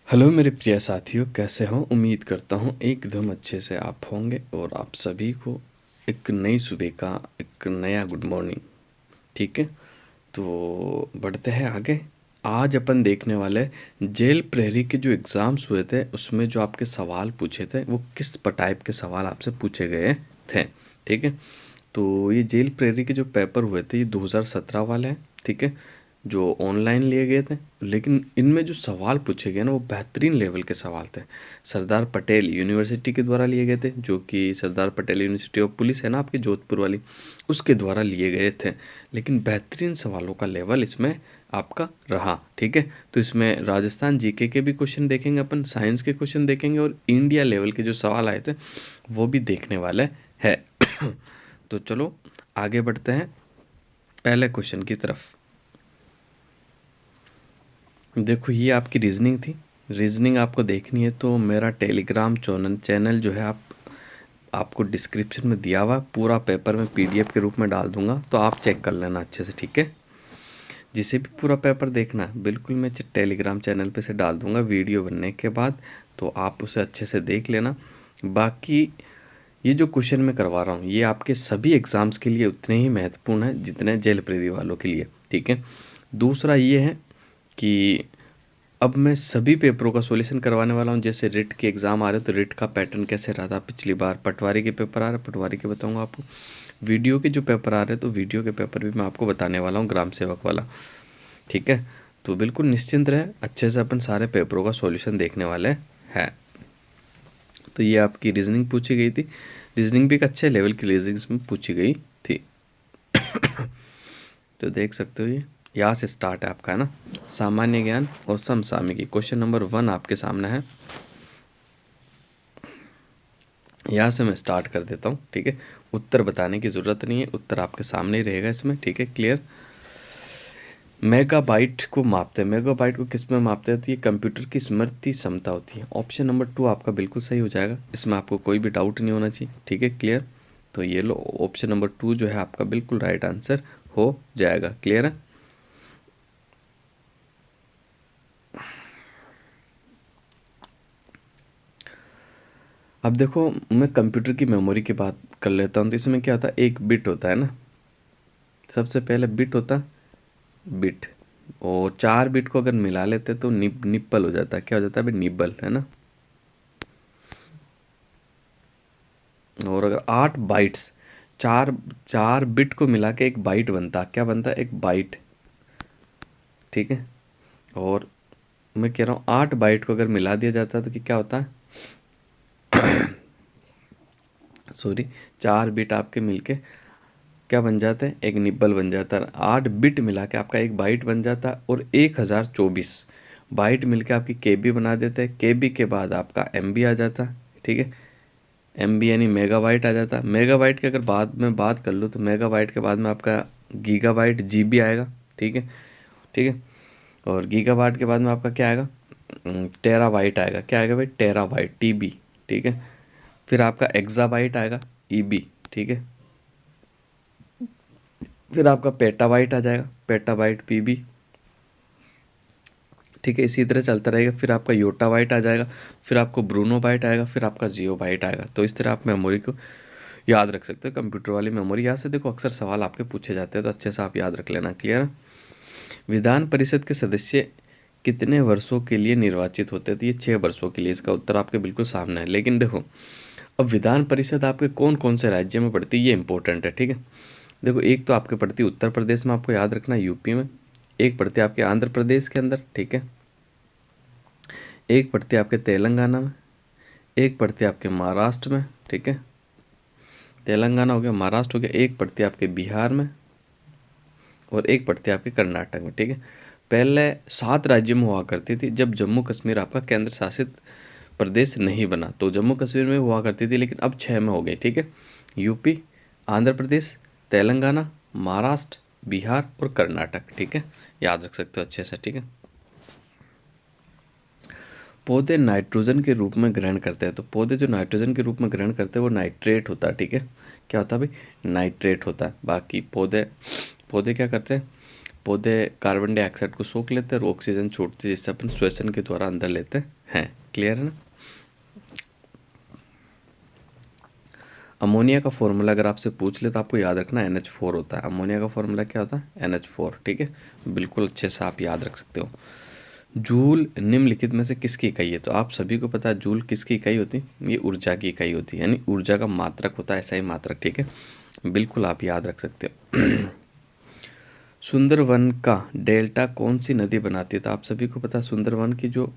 Hello मेरे प्रिय साथियों, कैसे हो? उम्मीद करता हूँ एकदम अच्छे से आप होंगे और आप सभी को एक नई सुबह का एक नया गुड मॉर्निंग। ठीक है, तो बढ़ते हैं आगे। आज अपन देखने वाले जेल प्रहरी के जो एग्ज़ाम्स हुए थे उसमें जो आपके सवाल पूछे थे वो किस टाइप के सवाल आपसे पूछे गए थे। ठीक है, तो ये जेल प्रहरी के जो पेपर हुए थे ये 2017 वाले हैं। ठीक है, जो ऑनलाइन लिए गए थे, लेकिन इनमें जो सवाल पूछे गए ना वो बेहतरीन लेवल के सवाल थे। सरदार पटेल यूनिवर्सिटी के द्वारा लिए गए थे, जो कि Sardar Patel university of police है ना आपकी जोधपुर वाली, उसके द्वारा लिए गए थे। लेकिन बेहतरीन सवालों का लेवल इसमें आपका रहा। ठीक है, तो इसमें राजस्थान जीके के भी क्वेश्चन देखेंगे अपन, साइंस के क्वेश्चन देखेंगे और इंडिया लेवल के जो सवाल आए थे वो भी देखने वाले हैं। तो चलो आगे बढ़ते हैं पहले क्वेश्चन की तरफ। देखो ये आपकी रीजनिंग थी। रीजनिंग आपको देखनी है तो मेरा टेलीग्राम चैनल जो है आपको डिस्क्रिप्शन में दिया हुआ पूरा पेपर में पीडीएफ के रूप में डाल दूंगा, तो आप चेक कर लेना अच्छे से। ठीक है, जिसे भी पूरा पेपर देखना है बिल्कुल मैं टेलीग्राम चैनल पे से डाल दूंगा वीडियो बनने के बाद, तो आप उसे अच्छे से देख लेना। बाकी ये जो क्वेश्चन मैं करवा रहा हूँ ये आपके सभी एग्ज़ाम्स के लिए उतने ही महत्वपूर्ण है जितने जेल प्रेरी वालों के लिए। ठीक है, दूसरा ये है कि अब मैं सभी पेपरों का सॉल्यूशन करवाने वाला हूँ। जैसे रिट के एग्ज़ाम आ रहे तो रिट का पैटर्न कैसे रहा था पिछली बार, पटवारी के पेपर आ रहे पटवारी के बताऊँगा आपको, वीडियो के जो पेपर आ रहे तो वीडियो के पेपर भी मैं आपको बताने वाला हूँ, ग्राम सेवक वाला। ठीक है, तो बिल्कुल निश्चिंत रहे, अच्छे से अपन सारे पेपरों का सॉल्यूशन देखने वाले हैं। तो ये आपकी रीजनिंग पूछी गई थी, रीजनिंग भी एक अच्छे लेवल की रीजनिंग में पूछी गई थी। तो देख सकते हो ये यहाँ से स्टार्ट है आपका, है ना, सामान्य ज्ञान और समसामयिकी। क्वेश्चन नंबर 1 आपके सामने है, यहाँ से मैं स्टार्ट कर देता हूँ। ठीक है, उत्तर बताने की ज़रूरत नहीं है, उत्तर आपके सामने ही रहेगा इसमें। ठीक है, क्लियर। मेगाबाइट को मापते हैं, मेगाबाइट को किस में मापते हैं? तो ये कंप्यूटर की स्मृति क्षमता होती है। ऑप्शन नंबर 2 आपका बिल्कुल सही हो जाएगा, इसमें आपको कोई भी डाउट नहीं होना चाहिए। ठीक है, क्लियर। तो ये लो, ऑप्शन नंबर 2 जो है आपका बिल्कुल राइट आंसर हो जाएगा। क्लियर है। अब देखो मैं कंप्यूटर की मेमोरी की बात कर लेता हूँ, तो इसमें क्या होता है, एक बिट होता है ना, सबसे पहले बिट होता है बिट, और 4 बिट को अगर मिला लेते तो निप्पल हो जाता है। क्या हो जाता है भाई? निब्बल, है ना। और अगर 8 बाइट्स, चार चार बिट को मिला के एक बाइट बनता, क्या बनता है? एक बाइट। ठीक है, और मैं कह रहा हूँ 8 बाइट को अगर मिला दिया जाता तो क्या होता है, सॉरी, 4 बिट आपके मिलके क्या बन जाता है? एक निब्बल बन जाता है। 8 बिट मिला के आपका एक बाइट बन जाता है, और 1024 बाइट मिलके आपकी केबी बना देते हैं। केबी के बाद आपका एमबी आ जाता है। ठीक है, एमबी यानी मेगाबाइट आ जाता है। मेगाबाइट की अगर बाद में बात कर लूँ तो मेगाबाइट के बाद में आपका गीगाबाइट जीबी आएगा। ठीक है, ठीक है, और गीगाबाइट के बाद में आपका क्या आएगा? टेराबाइट आएगा। क्या आएगा भाई? Terabyte, TB. ठीक है, फिर आपका एक्साबाइट आएगा, ईबी। ठीक है, फिर आपका पेटाबाइट आ जाएगा, पेटाबाइट पीबी। ठीक है, इसी तरह चलता रहेगा। फिर आपका योटाबाइट आ जाएगा, फिर आपको ब्रूनो बाइट आएगा, फिर आपका जियोबाइट आएगा। तो इस तरह आप मेमोरी को याद रख सकते हो, कंप्यूटर वाली मेमोरी। यहाँ से देखो अक्सर सवाल आपके पूछे जाते हैं, तो अच्छे से आप याद रख लेना। क्लियर है। विधान परिषद के सदस्य कितने वर्षों के लिए निर्वाचित होते हैं? तो ये 6 वर्षों के लिए, इसका उत्तर आपके बिल्कुल सामने है। लेकिन देखो अब विधान परिषद आपके कौन कौन से राज्य में पड़ती है ये इंपॉर्टेंट है। ठीक है, देखो एक तो आपके पड़ती है उत्तर प्रदेश में, आपको याद रखना, यूपी में। एक पड़ती है आपके आंध्र प्रदेश के अंदर। ठीक है, एक पड़ती है आपके तेलंगाना में, एक पड़ती है आपके महाराष्ट्र में। ठीक है, तेलंगाना हो गया, महाराष्ट्र हो गया। एक पड़ती है आपके बिहार में, और एक पड़ती है आपके कर्नाटक में। ठीक है, पहले 7 राज्यों में हुआ करती थी जब जम्मू कश्मीर आपका केंद्र शासित प्रदेश नहीं बना, तो जम्मू कश्मीर में हुआ करती थी, लेकिन अब 6 में हो गई। ठीक है, यूपी, आंध्र प्रदेश, तेलंगाना, महाराष्ट्र, बिहार और कर्नाटक। ठीक है, याद रख सकते हो अच्छे से। ठीक है, पौधे नाइट्रोजन के रूप में ग्रहण करते हैं, तो पौधे जो नाइट्रोजन के रूप में ग्रहण करते हैं वो नाइट्रेट होता है। ठीक है, क्या होता है भाई? नाइट्रेट होता है। बाकी पौधे पौधे क्या करते हैं? पौधे कार्बन डाइऑक्साइड को सोख लेते हैं और ऑक्सीजन छोड़ते हैं, जिससे अपन श्वसन के द्वारा अंदर लेते हैं। क्लियर है ना। अमोनिया का फॉर्मूला अगर आपसे पूछ ले तो आपको याद रखना NH4 होता है। अमोनिया का फॉर्मूला क्या होता है? NH4। ठीक है, बिल्कुल अच्छे से आप याद रख सकते हो। जूल निम्नलिखित में से किसकी इकाई है? तो आप सभी को पता है जूल किसकी इकाई होती है? ये ऊर्जा की इकाई होती है, यानी ऊर्जा का मात्रक होता है, ऐसा ही मात्रक। ठीक है, बिल्कुल आप याद रख सकते हो। सुंदरवन का डेल्टा कौन सी नदी बनाती है? तो आप सभी को पता है सुंदरवन की जो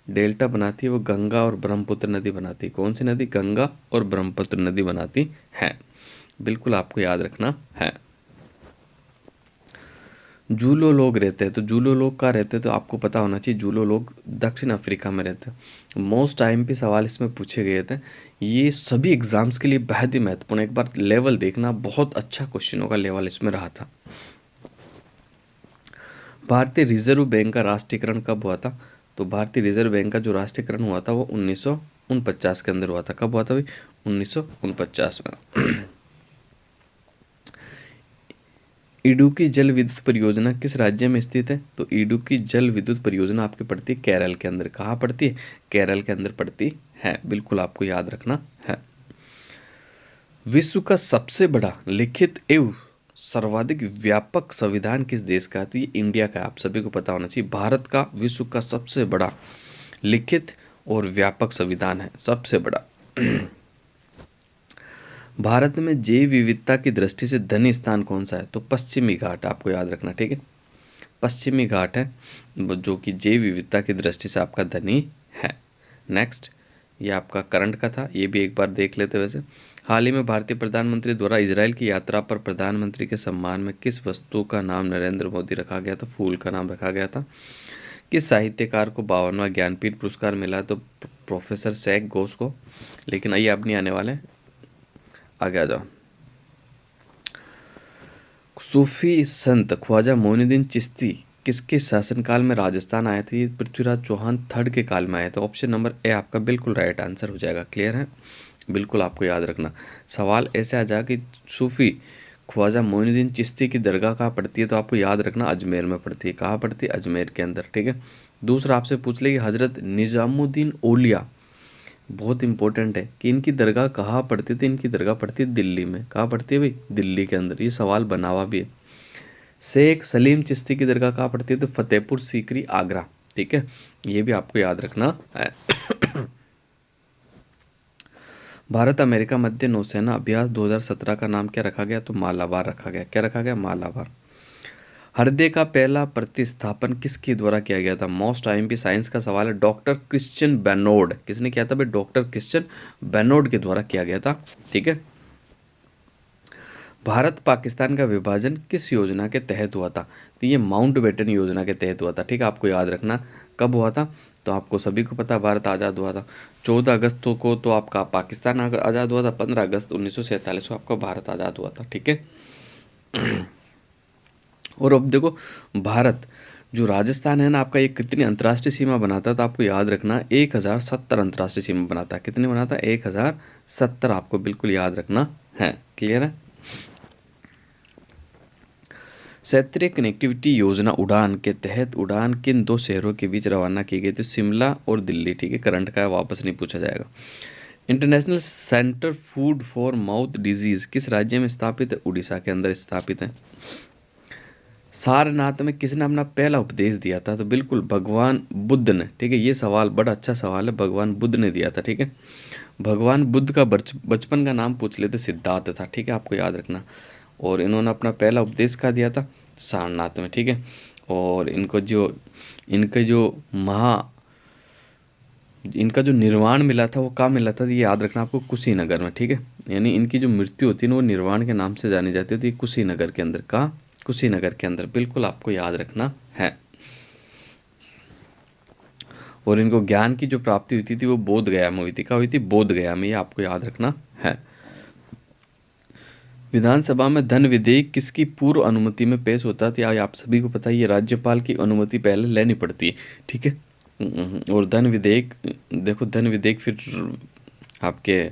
डेल्टा बनाती है वो गंगा और ब्रह्मपुत्र नदी बनाती है। कौन सी नदी? गंगा और ब्रह्मपुत्र नदी बनाती है, बिल्कुल आपको याद रखना है। जूलो लोग रहते हैं, तो जूलो लोग कहाँ रहते हैं? तो आपको पता होना चाहिए जूलो लोग दक्षिण अफ्रीका में रहते हैं। मोस्ट टाइम पे सवाल इसमें पूछे गए थे, ये सभी एग्जाम्स के लिए बेहद ही महत्वपूर्ण। एक बार लेवल देखना, बहुत अच्छा क्वेश्चनों का लेवल इसमें रहा था। भारतीय रिजर्व बैंक का राष्ट्रीयकरण कब हुआ था? तो भारतीय रिजर्व बैंक का जो राष्ट्रीयकरण हुआ था वो 1949 के अंदर हुआ था। कब हुआ था भाई? 1949 में। इडुक्की जल विद्युत परियोजना किस राज्य में स्थित है? तो इडुक्की जल विद्युत परियोजना आपकी पड़ती है केरल के अंदर। कहाँ पड़ती है? केरल के अंदर पड़ती है, बिल्कुल आपको याद रखना है। विश्व का सबसे बड़ा लिखित एवं सर्वाधिक व्यापक संविधान किस देश का है? तो ये इंडिया का। आप सभी को पता होना चाहिए भारत का विश्व का सबसे बड़ा लिखित और व्यापक संविधान है, सबसे बड़ा। भारत में जैव विविधता की दृष्टि से धनी स्थान कौन सा है? तो पश्चिमी घाट, आपको याद रखना। ठीक है, पश्चिमी घाट है जो कि जैव विविधता की दृष्टि से आपका धनी है। नेक्स्ट, ये आपका करंट का था, ये भी एक बार देख लेते। वैसे हाल ही में भारतीय प्रधानमंत्री द्वारा इजराइल की यात्रा पर प्रधानमंत्री के सम्मान में किस वस्तु का नाम नरेंद्र मोदी रखा गया? तो फूल का नाम रखा गया था। किस साहित्यकार को 52वां ज्ञानपीठ पुरस्कार मिला? तो प्रोफेसर सैक घोष को। लेकिन आइए अब नहीं आने वाले, आगे आ जाओ। सूफी संत ख्वाजा मोइनुद्दीन चिश्ती किसके शासनकाल में राजस्थान आए थे? पृथ्वीराज चौहान थर्ड के काल में आए थे। ऑप्शन नंबर ए आपका बिल्कुल राइट आंसर हो जाएगा। क्लियर है, बिल्कुल आपको याद रखना। सवाल ऐसे आ जाए कि सूफी ख्वाजा मोइनुद्दीन चिश्ती की दरगाह कहाँ पड़ती है? तो आपको याद रखना अजमेर में पड़ती है। कहाँ पड़ती है? अजमेर के अंदर। ठीक है, दूसरा आपसे पूछ ले कि हजरत निजामुद्दीन औलिया, बहुत इंपॉर्टेंट है कि इनकी दरगाह कहाँ पड़ती थी? इनकी दरगाह पड़ती है दिल्ली में। कहाँ पड़ती है भाई? दिल्ली के अंदर। ये सवाल बना हुआ भी है। शेख सलीम चिश्ती की दरगाह कहाँ पड़ती है? तो फतेहपुर सीकरी, आगरा। ठीक है, ये भी आपको याद रखना है। भारत अमेरिका मध्य नौसेना अभ्यास 2017 का नाम क्या रखा गया? तो मालाबार रखा गया। क्या रखा गया? मालाबार। हृदय का पहला प्रतिस्थापन किसके द्वारा किया गया था? मोस्ट IMP साइंस का सवाल है। Doctor Christian Barnard. किसने किया था भाई? डॉक्टर क्रिश्चियन बेनोड के द्वारा किया गया था। ठीक है, भारत पाकिस्तान का विभाजन किस योजना के तहत हुआ था? तो ये माउंटबेटन योजना के तहत हुआ था। ठीक है, आपको याद रखना कब हुआ था। तो आपको सभी को पता भारत आज़ाद हुआ था 14 अगस्त को, तो आपका पाकिस्तान आज़ाद हुआ था 15 अगस्त 1947 को आपका भारत आज़ाद हुआ था। ठीक है, और अब देखो भारत जो राजस्थान है ना आपका, ये कितनी अंतर्राष्ट्रीय सीमा बनाता है? तो आपको याद रखना 1070 अंतर्राष्ट्रीय सीमा बनाता है। कितने बनाता है? 1070, आपको बिल्कुल याद रखना है। क्लियर है। क्षेत्रीय कनेक्टिविटी योजना उड़ान के तहत उड़ान किन दो शहरों के बीच रवाना की गई? तो शिमला और दिल्ली। ठीक है, करंट का है, वापस नहीं पूछा जाएगा। International centre food for mouth disease किस राज्य में स्थापित है? उड़ीसा के अंदर स्थापित है। सारनाथ में किसने अपना पहला उपदेश दिया था? तो बिल्कुल भगवान बुद्ध ने। ठीक है, ये सवाल बड़ा अच्छा सवाल है, भगवान बुद्ध ने दिया था। ठीक है, भगवान बुद्ध का बचपन का नाम पूछ लेते, सिद्धार्थ था। ठीक है, आपको याद रखना। और इन्होंने अपना पहला उपदेश कहाँ दिया था? सारनाथ में। ठीक है, और इनका जो निर्वाण मिला था वो कहाँ मिला था? ये याद रखना आपको, कुशीनगर में। ठीक है, यानी इनकी जो मृत्यु होती है ना वो निर्वाण के नाम से जानी जाती थी, कुशीनगर के अंदर। कहाँ? कुशीनगर के अंदर, बिल्कुल आपको याद रखना है। और इनको ज्ञान की जो प्राप्ति हुई थी वो बोध गया में हुई थी। कहाँ हुई थी? बोध गया में। ये आपको याद रखना है। विधानसभा में धन विधेयक किसकी पूर्व अनुमति में पेश होता था? आप सभी को पता है ये राज्यपाल की अनुमति पहले लेनी पड़ती है। ठीक है, और धन विधेयक, देखो धन विधेयक फिर आपके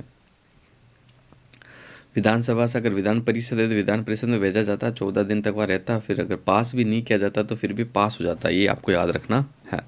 विधानसभा से अगर विधान परिषद है तो विधान परिषद में भेजा जाता है, 14 दिन तक वहाँ रहता है, फिर अगर पास भी नहीं किया जाता तो फिर भी पास हो जाता है, ये आपको याद रखना है।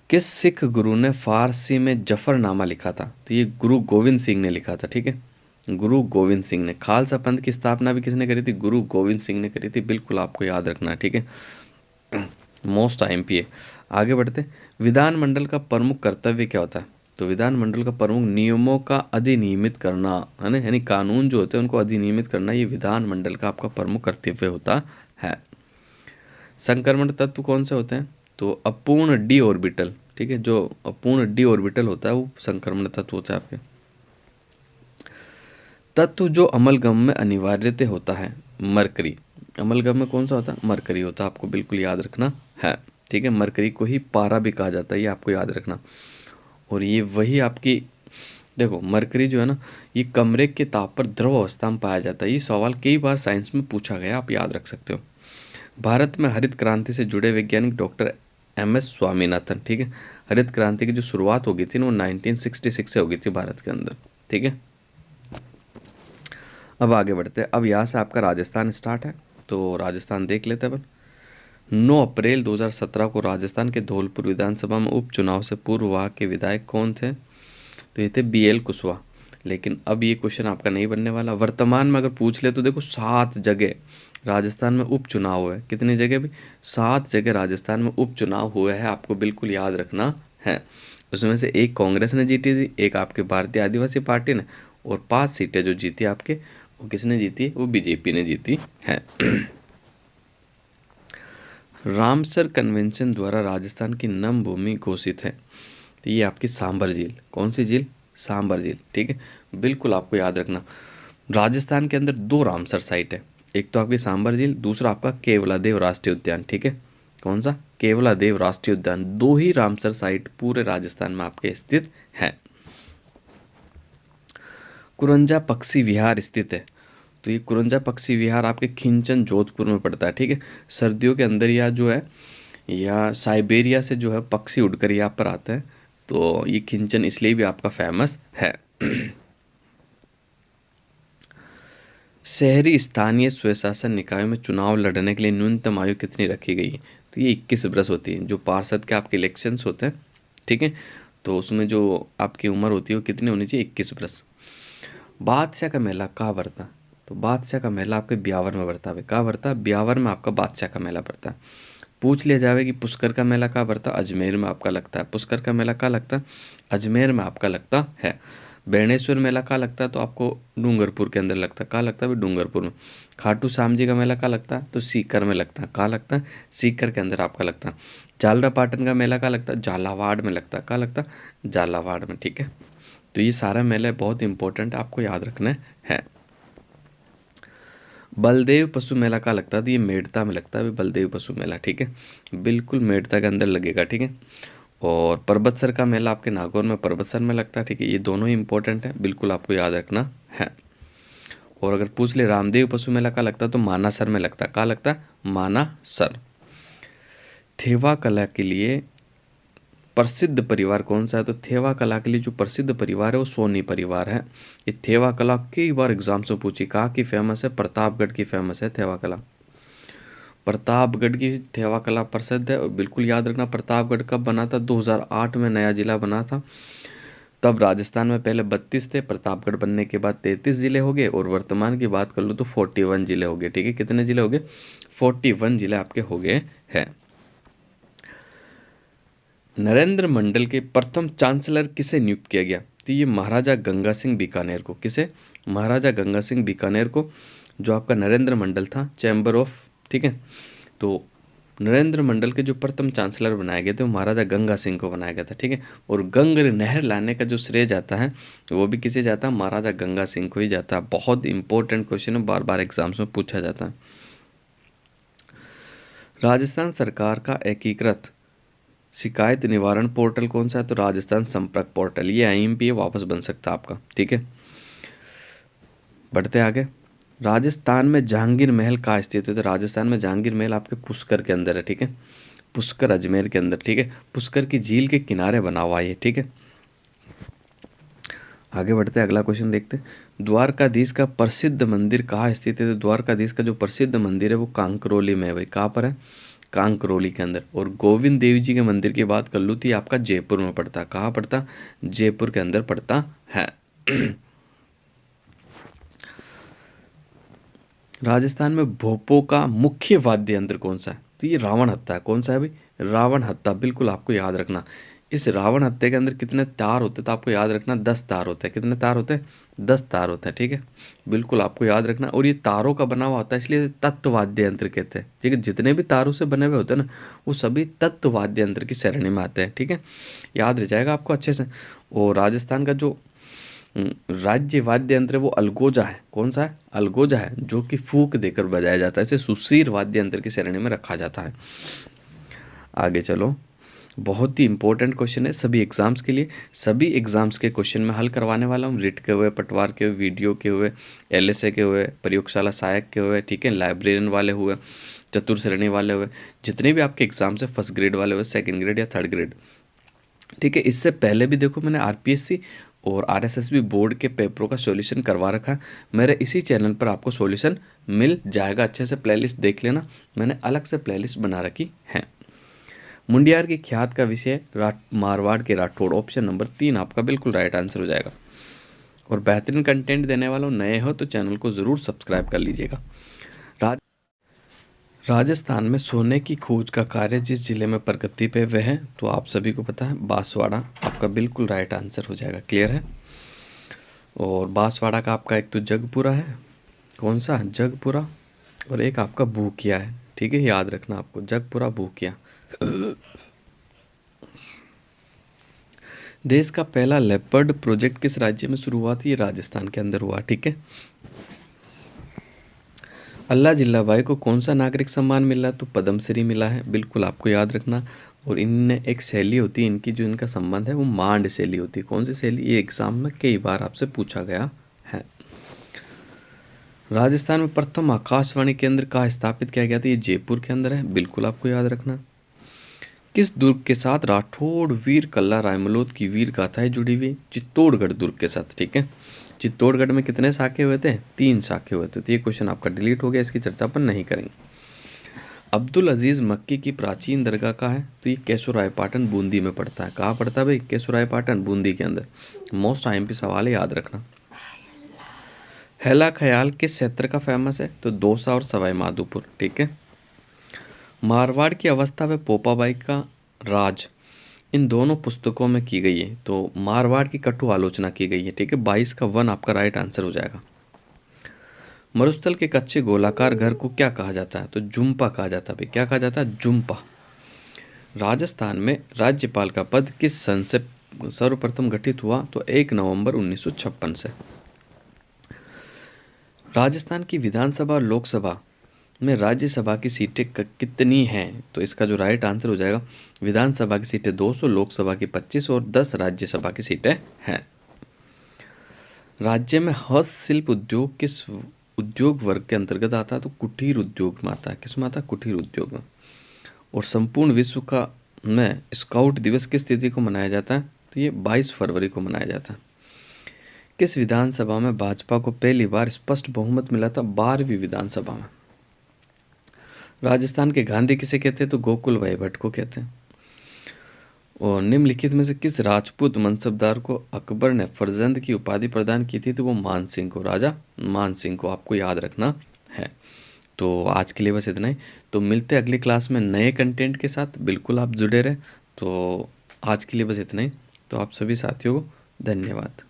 किस सिख गुरु ने फारसी में जफरनामा लिखा था? तो ये गुरु गोविंद सिंह ने लिखा था, ठीक है, गुरु गोविंद सिंह ने। खालसा पंथ की स्थापना भी किसने करी थी? गुरु गोविंद सिंह ने करी थी, बिल्कुल आपको याद रखना है, ठीक है। मोस्ट आईएमपी है। आगे बढ़ते, विधानमंडल का प्रमुख कर्तव्य क्या होता है? तो विधानमंडल का प्रमुख नियमों का अधिनियमित करना है ना, यानी कानून जो होते हैं उनको अधिनियमित करना, ये विधानमंडल का आपका प्रमुख कर्तव्य होता है। संक्रमण तत्व कौन से होते हैं? तो अपूर्ण डी ऑर्बिटल, ठीक है, जो अपूर्ण डी ऑर्बिटल होता है वो संक्रमण तत्व होता है आपके। तत्व जो अमलगम में अनिवार्यतः होता है, मरकरी। अमलगम में कौन सा होता है? मरकरी होता है, आपको बिल्कुल याद रखना है, ठीक है। मरकरी को ही पारा भी कहा जाता है, ये आपको याद रखना। और ये वही आपकी, देखो मरकरी जो है ना, ये कमरे के ताप पर द्रव अवस्था में पाया जाता है। ये सवाल कई बार साइंस में पूछा गया, आप याद रख सकते हो। भारत में हरित क्रांति से जुड़े वैज्ञानिक डॉक्टर एम.एस. स्वामीनाथन, ठीक है। हरित क्रांति की जो शुरुआत हो गई थी ना वो 1966 से हो गई थी भारत के अंदर, ठीक है। अब आगे बढ़ते हैं। अब यहाँ से आपका राजस्थान स्टार्ट है, तो राजस्थान देख लेते हैं अपन। 9 अप्रैल 2017 को राजस्थान के धौलपुर विधानसभा में उपचुनाव से पूर्व वहाँ के विधायक कौन थे? तो ये थे बी.एल. कुशवाहा। लेकिन अब ये क्वेश्चन आपका नहीं बनने वाला। वर्तमान में अगर पूछ ले तो देखो 7 जगह राजस्थान में उपचुनाव हुए। कितनी जगह भी? 7 जगह राजस्थान में उपचुनाव हुए हैं, आपको बिल्कुल याद रखना है। उसमें से एक कांग्रेस ने जीती थी, एक आपके भारतीय आदिवासी पार्टी ने, और 5 सीटें जो जीती आपके, वो किसने जीती? वो बीजेपी ने जीती है। रामसर कन्वेंशन द्वारा राजस्थान की नम भूमि घोषित है, तो ये आपकी सांबर झील। कौन सी झील? सांबर झील, ठीक है, बिल्कुल आपको याद रखना। राजस्थान के अंदर 2 रामसर साइट है, एक तो आपकी सांबर झील, दूसरा आपका केवलादेव राष्ट्रीय उद्यान, ठीक है। कौन सा? केवलादेव राष्ट्रीय उद्यान। 2 ही रामसर साइट पूरे राजस्थान में आपके स्थित है। कुरंजा पक्षी विहार स्थित है, तो ये कुरंजा पक्षी विहार आपके खिंचन जोधपुर में पड़ता है, ठीक है। सर्दियों के अंदर या जो है या साइबेरिया से जो है पक्षी उड़कर यहाँ पर आते हैं, तो ये खिंचन इसलिए भी आपका फेमस है। शहरी स्थानीय स्वशासन निकायों में चुनाव लड़ने के लिए न्यूनतम आयु कितनी रखी गई है? तो ये 21 वर्ष होती है। जो पार्षद के आपके इलेक्शंस होते हैं, ठीक है, तो उसमें जो आपकी उम्र होती है वो कितनी होनी चाहिए? 21 वर्ष। बादशाह का मेला कहाँ भरता? तो बादशाह का मेला आपके ब्यावर में भरता है। कहाँ भरता है? ब्यावर में आपका बादशाह का मेला भरता है। पूछ लिया जावे कि पुष्कर का मेला कहाँ भरता? अजमेर में आपका लगता है। पुष्कर का मेला कहाँ लगता है? अजमेर में आपका लगता है। बेणेश्वर मेला कहाँ लगता है? तो आपको डूंगरपुर के अंदर लगता है। कहाँ लगता है? डूंगरपुर में। खाटू श्याम जी का मेला कहाँ लगता है? तो सीकर में लगता है। कहाँ लगता है? सीकर के अंदर आपका लगता है। झालरापाटन का मेला कहाँ लगता है? झालावाड़ में लगता है। कहाँ लगता है? झालावाड़ में, ठीक है। तो ये सारा मेला बहुत इंपॉर्टेंट आपको याद रखना है। बलदेव पशु मेला कहाँ लगता है? तो ये मेड़ता में लगता है बलदेव पशु मेला, ठीक है, बिल्कुल मेड़ता के अंदर लगेगा, ठीक है। और पर्वतसर का मेला आपके नागौर में पर्वतसर में लगता है, ठीक है। ये दोनों ही इंपॉर्टेंट है, बिल्कुल आपको याद रखना है। और अगर पूछ ले रामदेव पशु मेला कहाँ लगता है? तो मानासर में लगता है। कहाँ लगता है? मानासर। थेवा कला के लिए प्रसिद्ध परिवार कौन सा है? तो थेवा कला के लिए जो प्रसिद्ध परिवार है वो सोनी परिवार है। ये थेवा कला कई बार एग्जाम्स में पूछी। कहाँ की फेमस है? प्रतापगढ़ की फेमस है थेवा कला। प्रतापगढ़ की थेवा कला प्रसिद्ध है। और बिल्कुल याद रखना, प्रतापगढ़ कब बना था? 2008 में नया जिला बना था। तब राजस्थान में पहले 32 थे, प्रतापगढ़ बनने के बाद 33 जिले हो गए, और वर्तमान की बात कर लो तो 41 जिले हो गए, ठीक है। कितने जिले हो गए? 41 जिले आपके हो गए हैं। नरेंद्र मंडल के प्रथम चांसलर किसे नियुक्त किया गया? तो ये महाराजा गंगा सिंह बीकानेर को। किसे? महाराजा गंगा सिंह बीकानेर को। जो आपका नरेंद्र मंडल था, चैम्बर ऑफ, ठीक है, तो नरेंद्र मंडल के जो प्रथम चांसलर बनाए गए थे वो महाराजा गंगा सिंह को बनाया गया था, ठीक है। और गंग नहर लाने का जो श्रेय जाता है वो भी किसे जाता है? महाराजा गंगा सिंह को ही जाता है। बहुत इंपॉर्टेंट क्वेश्चन है, बार बार एग्जाम्स में पूछा जाता है। राजस्थान सरकार का एकीकृत शिकायत निवारण पोर्टल कौन सा है? तो राजस्थान संपर्क पोर्टल। ये आईएमपी वापस बन सकता है आपका, ठीक है। बढ़ते आगे। राजस्थान में जहांगीर महल कहाँ स्थित है? तो राजस्थान में जहांगीर महल आपके पुष्कर के अंदर है, ठीक है, पुष्कर अजमेर के अंदर, ठीक है। पुष्कर की झील के किनारे बना हुआ है, ठीक है। आगे बढ़ते हैं, अगला क्वेश्चन देखते हैं। द्वारकाधीश का प्रसिद्ध मंदिर कहाँ स्थित है? तो द्वारकाधीश का जो प्रसिद्ध मंदिर है वो कांकरोली में है भाई। कहाँ पर है? कांकरोली के अंदर। और गोविंद देव जी के मंदिर की बात कर लूँ तो ये आपका जयपुर में पड़ता है। कहाँ पड़ता? जयपुर के अंदर पड़ता है। राजस्थान में भोपों का मुख्य वाद्य यंत्र कौन सा है? तो ये रावण हत्था है। कौन सा है भाई? रावण हत्था। बिल्कुल आपको याद रखना। इस रावण हत्थे के अंदर कितने तार होते हैं? तो आपको याद रखना 10 तार होते हैं। कितने तार होते हैं? 10 तार होते हैं। ठीक है, बिल्कुल आपको याद रखना। और ये तारों का बना हुआ होता है, इसलिए तत्व वाद्य यंत्र कहते हैं। ठीक है, जितने भी तारों से बने हुए होते हैं ना, वो सभी तत्व वाद्य यंत्र की श्रेणी में आते हैं। ठीक है, याद रह जाएगा आपको अच्छे से। और राजस्थान का जो राज्य वाद्य यंत्र है वो अलगोजा है। कौन सा है? अलगोजा है, जो कि फूक देकर बजाया जाता है। इसे सुशीर वाद्य यंत्र की श्रेणी में रखा जाता है। आगे चलो, बहुत ही इंपॉर्टेंट क्वेश्चन है सभी एग्जाम्स के लिए। सभी एग्जाम्स के क्वेश्चन में हल करवाने वाला हूँ। रिट के हुए, पटवार के हुए, वीडियो के हुए, एलएसए के हुए, प्रयोगशाला सहायक के हुए, ठीक है, लाइब्रेरियन वाले हुए, चतुर श्रेणी वाले हुए, जितने भी आपके एग्जाम्स है फर्स्ट ग्रेड वाले हुए, सेकंड ग्रेड या थर्ड ग्रेड। ठीक है, इससे पहले भी देखो मैंने आरपीएससी और आरएसएसबी बोर्ड के पेपरों का सॉल्यूशन करवा रखा है। मेरे इसी चैनल पर आपको सॉल्यूशन मिल जाएगा। अच्छे से प्लेलिस्ट देख लेना, मैंने अलग से प्लेलिस्ट बना रखी है। मुंडियार की ख्यात का विषय मारवाड़ के राठौड़। ऑप्शन नंबर 3 आपका बिल्कुल राइट आंसर हो जाएगा। और बेहतरीन कंटेंट देने वालों नए हो तो चैनल को ज़रूर सब्सक्राइब कर लीजिएगा। राजस्थान में सोने की खोज का कार्य जिस जिले में प्रगति पे वह है, तो आप सभी को पता है बांसवाड़ा आपका बिल्कुल राइट आंसर हो जाएगा। क्लियर है? और बांसवाड़ा का आपका एक तो जगपुरा है। कौन सा? जगपुरा। और एक आपका भूकिया है। ठीक है, याद रखना आपको, जगपुरा भूकिया। देश का पहला लेपर्ड प्रोजेक्ट किस राज्य में शुरू हुआ था? ये राजस्थान के अंदर हुआ। ठीक है, अल्लाह जिल्ला भाई को कौन सा नागरिक सम्मान मिला? तो पद्मश्री मिला है। बिल्कुल आपको याद रखना। और इनने एक शैली होती है इनकी, जो इनका संबंध है वो मांड शैली होती है। कौन सी शैली? ये एग्जाम में कई बार आपसे पूछा गया है। राजस्थान में प्रथम आकाशवाणी केंद्र कहाँ स्थापित किया गया था? ये जयपुर के अंदर है। बिल्कुल आपको याद रखना। किस दुर्ग के साथ राठौड़ वीर कल्ला रायमलोद की वीर गाथाएं जुड़ी हुई? चित्तौड़गढ़ दुर्ग के साथ। ठीक है, चित्तौड़गढ़ में कितने साखे हुए थे? 3 साखे हुए थे। तो ये क्वेश्चन आपका डिलीट हो गया, इसकी चर्चा अपन नहीं करेंगे। अब्दुल अजीज मक्की की प्राचीन दरगाह कहाँ है? तो ये केशोरायपाटन बूंदी में पड़ता है। कहाँ पड़ता है भाई? केशोरायपाटन बूंदी के अंदर। मोस्ट आईएमपी सवाल है, याद रखना। हैला ख्याल किस क्षेत्र का फेमस है? तो दौसा और सवाई माधोपुर। ठीक है, मारवाड़ की अवस्था व पोपाबाई का राज, इन दोनों पुस्तकों में की गई है। तो मारवाड़ की कटु आलोचना की गई है। ठीक है, 22 का 1 आपका राइट आंसर हो जाएगा। मरुस्थल के कच्चे गोलाकार घर को क्या कहा जाता है? तो जुम्पा कहा जाता है भाई। क्या कहा जाता है? जुम्पा। राजस्थान में राज्यपाल का पद किस सन से सर्वप्रथम गठित हुआ? तो 1 नवंबर 1956 से। राजस्थान की विधानसभा और लोकसभा में राज्यसभा की सीटें कितनी हैं? तो इसका जो राइट आंसर हो जाएगा, विधानसभा की सीटें 200, लोकसभा की 25 और 10 राज्यसभा की सीटें हैं। राज्य में हस्तशिल्प उद्योग किस उद्योग वर्ग के अंतर्गत आता है? तो कुटीर उद्योग में आता है। किस में आता है? कुटीर उद्योग में। और संपूर्ण विश्व का में स्काउट दिवस किस तिथि को मनाया जाता है? तो ये 22 फरवरी को मनाया जाता है। किस विधानसभा में भाजपा को पहली बार स्पष्ट बहुमत मिला था? 12वीं विधानसभा में। राजस्थान के गांधी किसे कहते हैं? तो गोकुल भाई भट्ट को कहते हैं। और निम्नलिखित में से किस राजपूत मनसबदार को अकबर ने फरजंद की उपाधि प्रदान की थी? तो वो मान सिंह को, राजा मान सिंह को आपको याद रखना है। तो आज के लिए बस इतना ही। तो मिलते हैं अगली क्लास में नए कंटेंट के साथ। बिल्कुल आप जुड़े रहे। तो आज के लिए बस इतना ही। तो आप सभी साथियों को धन्यवाद।